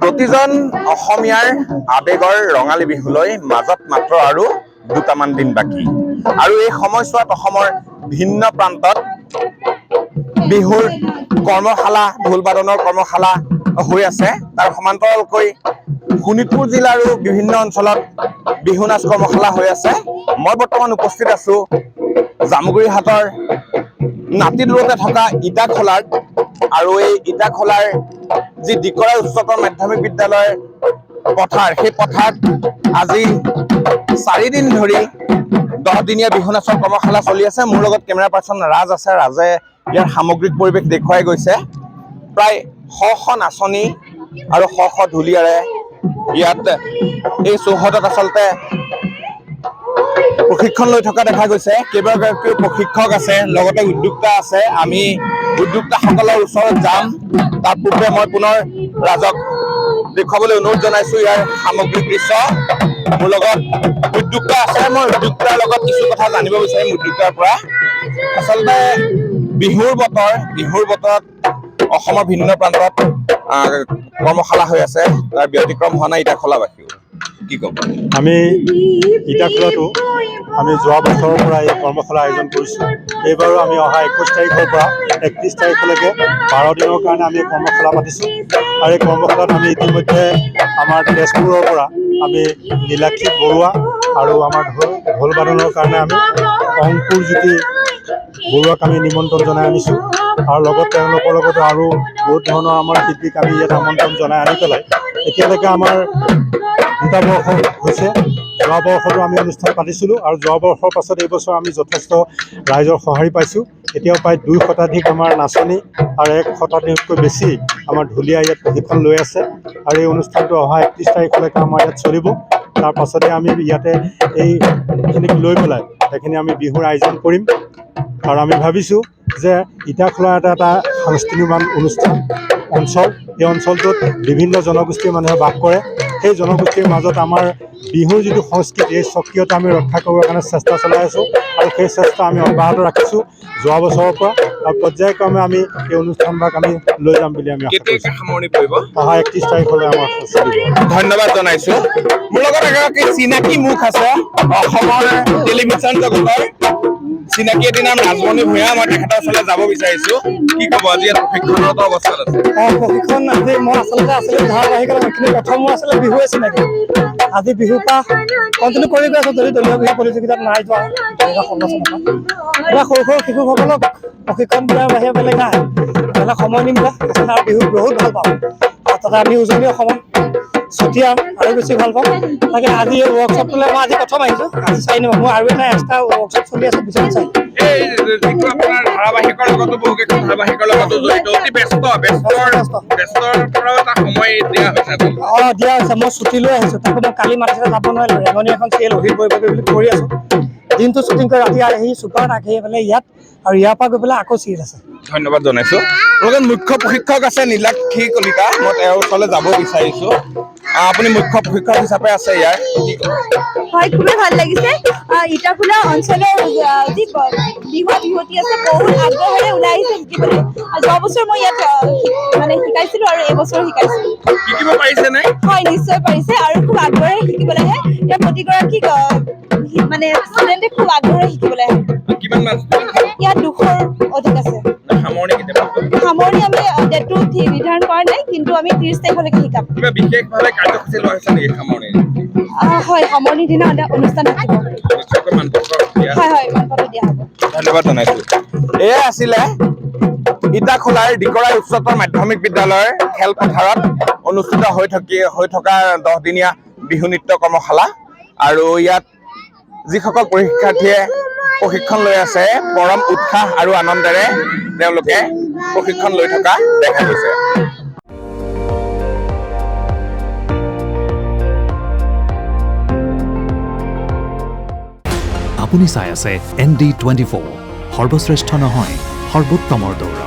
প্ৰতিজন অসমীয়াৰ আবেগৰ ৰঙালী বিহুলৈ মাজত মাত্ৰ আৰু দুটামান দিন বাকী আৰু এই সময়ছোৱাত অসমৰ ভিন্ন প্ৰান্তত বিহুৰ কৰ্মশালা ঢোল বাদনৰ কৰ্মশালা হৈ আছে তাৰ সমান্তৰালকৈ শোণিতপুৰ জিলাৰো বিভিন্ন অঞ্চলত বিহু নাচ কৰ্মশালা হৈ আছে মই বৰ্তমান উপস্থিত আছো জামুগুৰিহাটৰ নাতি দূৰতে থকা ইটাখোলাত আৰু এই ইটাখোলাৰ যি ডিকৰা উচ্চতৰ মাধ্যমিক বিদ্যালয়ৰ পথাৰ সেই পথাৰত আজি 4 দিন ধৰি 10 দিনীয়া বিহু নাচৰ কৰ্মশালা চলি আছে মোৰ লগত কেমেৰা পাৰ্চন ৰাজ আছে ৰাজে ইয়াৰ সামগ্ৰিক পৰিৱেশ দেখুৱাই গৈছে প্ৰায় শ নাচনী আৰু শ ঢুলীয়াৰে ইয়াত এই চৌহদত আচলতে প্ৰশিক্ষণ লৈ থকা দেখা গৈছে কেইবাগৰাকীও প্ৰশিক্ষক আছে লগতে উদ্যোক্তা আছে আমি উদ্যোক্তাসকলৰ ওচৰত যাম তাৰ পূৰ্বে মই পুনৰ ৰাজক দেখুৱাবলৈ অনুৰোধ জনাইছো ইয়াৰ সামগ্ৰিক দৃশ্য মোৰ লগত উদ্যোক্তা আছে মই উদ্যোক্তাৰ লগত কিছু কথা জানিব বিচাৰিম উদ্যোক্তাৰ পৰা আচলতে বিহুৰ বতৰত অসমৰ ভিন্ন প্ৰান্তত কৰ্মশালা হৈ আছে তাৰ ব্যতিক্ৰম হোৱা নাই ইটাখোলাবাসী কি ক'ব আমি ইটাখোলাতো আমি যোৱা বছৰৰ পৰা এই কৰ্মশালা আয়োজন কৰিছোঁ এইবাৰো আমি অহা 21 তাৰিখৰ পৰা 31 তাৰিখলৈকে 12 দিনৰ কাৰণে আমি কৰ্মশালা পাতিছোঁ আৰু এই কৰ্মশালাত আমি ইতিমধ্যে আমাৰ তেজপুৰৰ পৰা আমি নীলাক্ষী বৰুৱা আৰু আমাৰ ঢোল বাদনৰ কাৰণে আমি অংকুৰ জ্যোতি বৰুৱাক আমি নিমন্ত্ৰণ জনাই আনিছোঁ আৰু লগত তেওঁলোকৰ লগতো আৰু বহুত ধৰণৰ আমাৰ শিল্পীক আমি ইয়াত আমন্ত্ৰণ জনাই আনি পেলাই এতিয়ালৈকে আমাৰ 2টা বৰ্ষ হৈছে যোৱা বৰ্ষতো আমি অনুষ্ঠান পাতিছিলোঁ আৰু যোৱা বৰ্ষৰ পাছত এই বছৰ আমি যথেষ্ট ৰাইজৰ সঁহাৰি পাইছোঁ এতিয়াও প্ৰায় 2 শতাধিক আমাৰ নাচনী আৰু 1 শতাধিকতকৈ বেছি আমাৰ ঢুলীয়া ইয়াত প্ৰশিক্ষণ লৈ আছে আৰু এই অনুষ্ঠানটো অহা 31 তাৰিখলৈকে আমাৰ ইয়াত চলিব তাৰ পাছতে আমি ইয়াতে এইখিনিক লৈ পেলাই এইখিনি আমি বিহুৰ আয়োজন কৰিম আৰু আমি ভাবিছোঁ যে ইটাখোলা এটা সাংস্কৃতিক অনুষ্ঠান অঞ্চল এই অঞ্চলটোত বিভিন্ন জনগোষ্ঠীৰ মানুহে বাস কৰে সেই জনগোষ্ঠীৰ মাজত আমাৰ বিহুৰ যিটো সংস্কৃতি এই স্বকীয়তা আমি ৰক্ষা কৰিবৰ কাৰণে চেষ্টা চলাই আছোঁ আৰু সেই চেষ্টা আমি অব্যাহত ৰাখিছোঁ যোৱা বছৰৰ পৰা আৰু পৰ্যায়ক্ৰমে আমি এই অনুষ্ঠানভাগ আমি লৈ যাম বুলি আমি সামৰণি পৰিব অহা 31 তাৰিখলৈ আমাৰ চলিব ধন্যবাদ জনাইছোঁ মোৰ লগত এগৰাকী চিনাকি মুখ আছে অসমৰ টেলিভিছন জগতৰ চিনাকি এটি নাম ৰাজমণি ভূঞা মই তেখেতৰ ওচৰলৈ যাব বিচাৰিছোঁ কি ক'ব আজি প্ৰশিক্ষণৰত অৱস্থাত আছে প্ৰশিক্ষণ আজি মই আচলতে ধাৰাবাহিকত এইখিনি প্ৰথম মোৰ আচলতে বিহুৱে চিনাকি আজি বিহুৰ পৰা কণ্টিনিউ কৰি গৈ আছোঁ যদি দলীয় বিহু প্ৰতিযোগিতাত নাই যোৱা সৰু শিশুসকলক প্ৰশিক্ষণ দিয়াৰ বাহিৰে বেলেগ নাই বেলেগ সময় নিমিলে আৰু বিহু বহুত ভাল পাওঁ তাতে আমি উজনি অসমত চুতীয়া আৰু বেছি ভাল পাওঁ তাকে আজি এই ৱৰ্কশ্বপটোলৈ মই আজি প্ৰথম আহিছোঁ আজি 4 নম্বৰ মোৰ আৰু এটা এক্সট্ৰা ৱৰ্কশ্বপ চলি আছে পিছত চাই আপোনাৰ ধাৰাবাহিকৰ লগতো বহুকেইখন ধাৰাবাহিকৰ লগতো জড়িত অতি ব্যস্তৰ পৰাও এটা সময় দিয়া হৈছে দিয়া হৈছে মই ছুটি লৈ আহিছোঁ তাকো মই কালি মাতিছিলে যাব নোৱাৰিলোঁ ৰেঙনি এখন চিৰিয়েল অভিৰ পৰিৱেশ বুলি কৰি আছোঁ দিনটো শ্বুটিং কৰি ৰাতি আহি ছুপাৰত আহি পেলাই ইয়াত আৰু ইয়াৰ পৰা গৈ পেলাই আকৌ চিৰিয়েল আছে ধন্যবাদ জনাইছোঁ লগত মুখ্য প্ৰশিক্ষক আছে নীলাক্ষী কলিতা মই তেওঁৰ ওচৰলৈ যাব বিচাৰিছোঁ আপুনি মুখ্য প্ৰশিক্ষক হিচাপে আছে ইয়াৰ হয় খুবেই ভাল লাগিছে ইটাখোলা অঞ্চলৰ যি বিহুৱতী আছে বহুত আগ্ৰহেৰে ওলাই আহিছে শিকিবলৈ যোৱা বছৰ মই ইয়াত মানে শিকাইছিলোঁ আৰু এইবছৰ শিকাইছোঁ শিকিব পাৰিছেনে হয় নিশ্চয় পাৰিছে আৰু খুব আগ্ৰহেৰে শিকিবলৈ আহে এতিয়া প্ৰতিগৰাকী মানে ষ্টুডেণ্টে খুব আগ্ৰহেৰে শিকিবলৈ আহে। কিমান মান ইয়াত 200ৰ অধিক আছে। সামৰণি কেতিয়া সামৰণি আমি ডেটটো নিৰ্ধাৰণ কৰা নাই, কিন্তু আমি 30 তাৰিখলৈকে শিকাম। কিবা বিশেষভাৱে কাৰ্যসূচী লোৱা হৈছে নেকি সামৰণি? হয়, সামৰণিৰ দিনা অনুষ্ঠান থাকিব। নিশ্চয়কৈ মানপত্ৰ দিয়া হয় হয়, মানপত্ৰ দিয়া হ'ব। ধন্যবাদ জনাইছো। এয়া আছিলে ইটাখোলাৰ ডিকৰাই উচ্চতৰ মাধ্যমিক বিদ্যালয়ৰ খেলপথাৰত অনুষ্ঠিত হৈ থকা 10-দিনীয়া বিহু নৃত্য কৰ্মশালা। আৰু ইয়াত যিসকল পৰীক্ষাৰ্থীয়ে প্ৰশিক্ষণ লৈ আছে, পৰম উৎসাহ আৰু আনন্দেৰে তেওঁলোকে প্ৰশিক্ষণ লৈ থকা দেখা গৈছে। আপুনি চাই আছে ND24, সৰ্বশ্ৰেষ্ঠ নহয় সৰ্বোত্তমৰ দৌৰ।